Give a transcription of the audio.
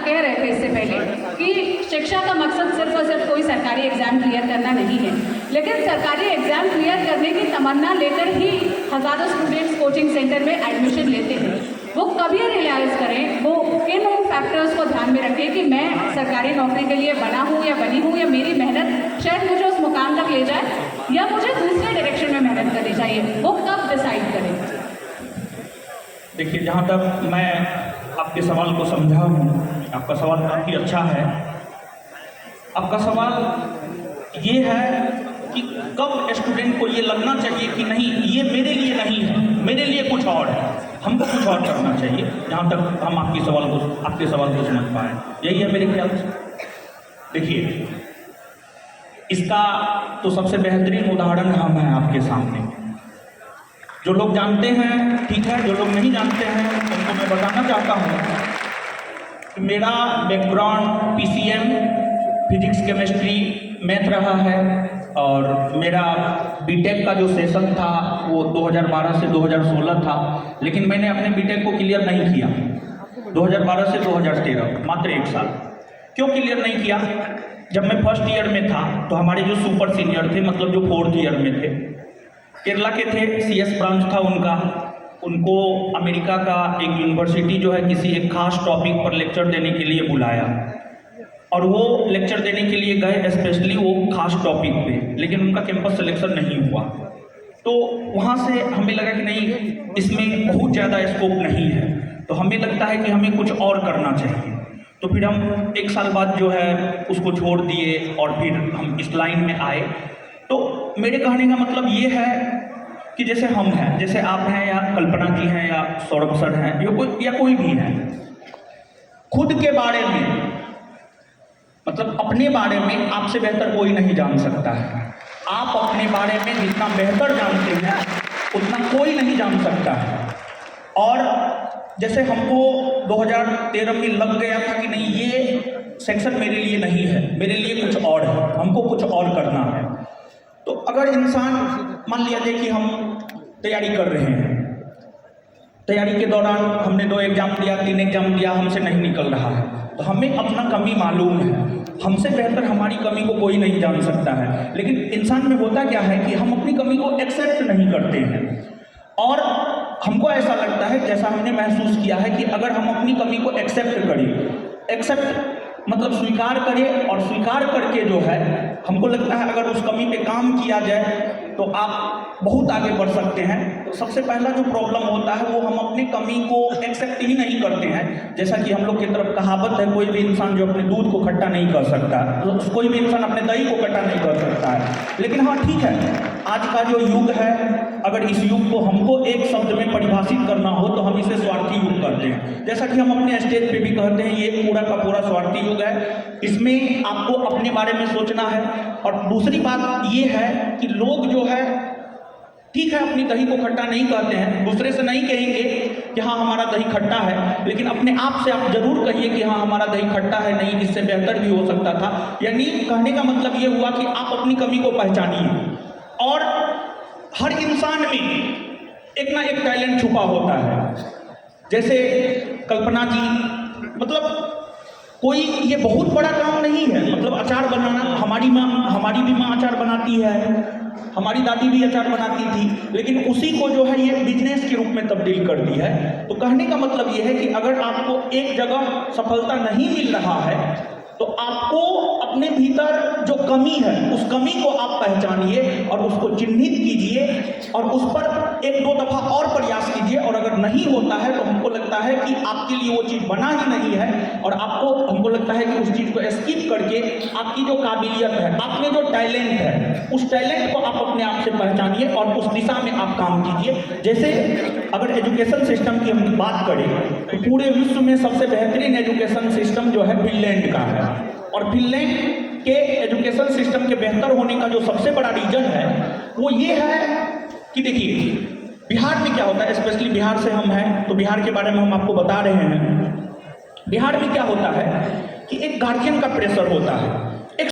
कह रहे थे इससे पहले कि शिक्षा का मकसद सिर्फ और सिर्फ कोई सरकारी एग्जाम क्लियर करना नहीं है, लेकिन सरकारी एग्जाम क्लियर करने की तमन्ना लेकर ही हज़ारों स्टूडेंट्स कोचिंग सेंटर में एडमिशन लेते हैं। वो कभी रियलाइज़ करें, वो इन उन फैक्टर्स को ध्यान में रखें कि मैं सरकारी नौकरी के लिए बना हूँ या बनी हूँ, या मेरी मेहनत शायद मुझे उस मुकाम तक ले जाए या मुझे दूसरे डायरेक्शन में मेहनत करनी चाहिए, वो कब डिसाइड करें। देखिए, जहाँ तक मैं आपके सवाल को समझा हूँ, आपका सवाल काफ़ी अच्छा है। आपका सवाल ये है कि कब स्टूडेंट को ये लगना चाहिए कि नहीं, ये मेरे लिए नहीं है, मेरे लिए कुछ और है, हमको कुछ और करना चाहिए। जहाँ तक हम आपके सवाल को समझ पाए, यही है मेरे ख्याल से। देखिए, इसका तो सबसे बेहतरीन उदाहरण हम हैं आपके सामने। जो लोग जानते हैं ठीक है, जो लोग नहीं जानते हैं उनको मैं बताना चाहता हूँ कि मेरा background PCM, physics, chemistry, math रहा है, और मेरा बीटेक का जो सेशन था वो 2012 से 2016 था, लेकिन मैंने अपने बीटेक को क्लियर नहीं किया 2012 से 2013, मात्र 1 साल। क्यों क्लियर नहीं किया? जब मैं फर्स्ट ईयर में था तो हमारे जो सुपर सीनियर थे, मतलब जो 4th ईयर में थे, केरला के थे, CS ब्रांच था उनका, उनको अमेरिका का एक यूनिवर्सिटी जो है किसी एक खास टॉपिक पर लेक्चर देने के लिए बुलाया, और वो लेक्चर देने के लिए गए स्पेशली वो खास टॉपिक पे, लेकिन उनका कैंपस सिलेक्शन नहीं हुआ। तो वहाँ से हमें लगा कि नहीं, इसमें बहुत ज़्यादा स्कोप नहीं है, तो हमें लगता है कि हमें कुछ और करना चाहिए। तो फिर हम 1 साल बाद जो है उसको छोड़ दिए और फिर हम इस लाइन में आए। तो मेरे कहने का मतलब ये है कि जैसे हम हैं, जैसे आप हैं, या कल्पना जी हैं, या सौरभ सर हैं, या कोई भी है, खुद के बारे में, मतलब अपने बारे में आपसे बेहतर कोई नहीं जान सकता है। आप अपने बारे में जितना बेहतर जानते हैं उतना कोई नहीं जान सकता है। और जैसे हमको 2013 में लग गया था कि नहीं, ये सेक्शन मेरे लिए नहीं है, मेरे लिए कुछ और है, हमको कुछ और करना है। तो अगर इंसान, मान लिया जाए कि हम तैयारी कर रहे हैं, तैयारी के दौरान हमने 2 एग्जाम दिया, 3 एग्जाम दिया, हमसे नहीं निकल रहा है, तो हमें अपना कमी मालूम है, हमसे बेहतर हमारी कमी को कोई नहीं जान सकता है। लेकिन इंसान में होता क्या है कि हम अपनी कमी को एक्सेप्ट नहीं करते हैं, और हमको ऐसा लगता है, जैसा हमने महसूस किया है, कि अगर हम अपनी कमी को एक्सेप्ट करें, एक्सेप्ट मतलब स्वीकार करें, और स्वीकार करके जो है हमको लगता है अगर उस कमी पे काम किया जाए तो आप बहुत आगे बढ़ सकते हैं। तो सबसे पहला जो प्रॉब्लम होता है वो हम अपनी कमी को एक्सेप्ट ही नहीं करते हैं। जैसा कि हम लोग की तरफ कहावत है, कोई भी इंसान जो अपने दूध को खट्टा नहीं कर सकता, तो कोई भी इंसान अपने दही को खट्टा नहीं कर सकता है। लेकिन हाँ, ठीक है, आज का जो युग है, अगर इस युग को हमको एक शब्द में परिभाषित करना हो तो हम इसे स्वार्थी युग कहते हैं। जैसा कि हम अपने स्टेज पे भी कहते हैं, ये पूरा का पूरा स्वार्थी युग है, इसमें आपको अपने बारे में सोचना है। और दूसरी बात ये है कि लोग जो है, ठीक है, अपनी दही को खट्टा नहीं कहते हैं, दूसरे से नहीं कहेंगे कि हाँ हमारा दही खट्टा है, लेकिन अपने आप से आप जरूर कहिए कि हाँ हमारा दही खट्टा है, नहीं इससे बेहतर भी हो सकता था। यानी कहने का मतलब ये हुआ कि आप अपनी कमी को पहचानिए। और हर इंसान में एक ना एक टैलेंट छुपा होता है। जैसे कल्पना जी, मतलब कोई ये बहुत बड़ा काम नहीं है, मतलब अचार बनाना, हमारी भी माँ अचार बनाती है, हमारी दादी भी अचार बनाती थी, लेकिन उसी को जो है ये बिजनेस के रूप में तब्दील कर दी है। तो कहने का मतलब ये है कि अगर आपको एक जगह सफलता नहीं मिल रहा है तो आपको अपने भीतर जो कमी है उस कमी को आप पहचानिए और उसको चिन्हित कीजिए और उस पर 1-2 दफा और प्रयास कीजिए। और अगर नहीं होता है तो हमको लगता है कि आपके लिए वो चीज़ बना ही नहीं है, और आपको, हमको लगता है कि उस चीज़ को स्किप करके आपकी जो काबिलियत है, आपने जो टैलेंट है, उस टैलेंट को आप अपने आप से पहचानिए और उस दिशा में आप काम कीजिए। जैसे अगर एजुकेशन सिस्टम की हम बात करें तो पूरे विश्व में सबसे बेहतरीन एजुकेशन सिस्टम जो है फिनलैंड का है, और फिनलैंड के एजुकेशन सिस्टम के बेहतर होने का जो सबसे बड़ा रीजन है वो ये है कि देखिए, बिहार में क्या होता है, स्पेशली बिहार से हम हैं तो बिहार के बारे में हम आपको बता रहे हैं। बिहार में क्या होता है कि एक गार्जियन का प्रेशर होता है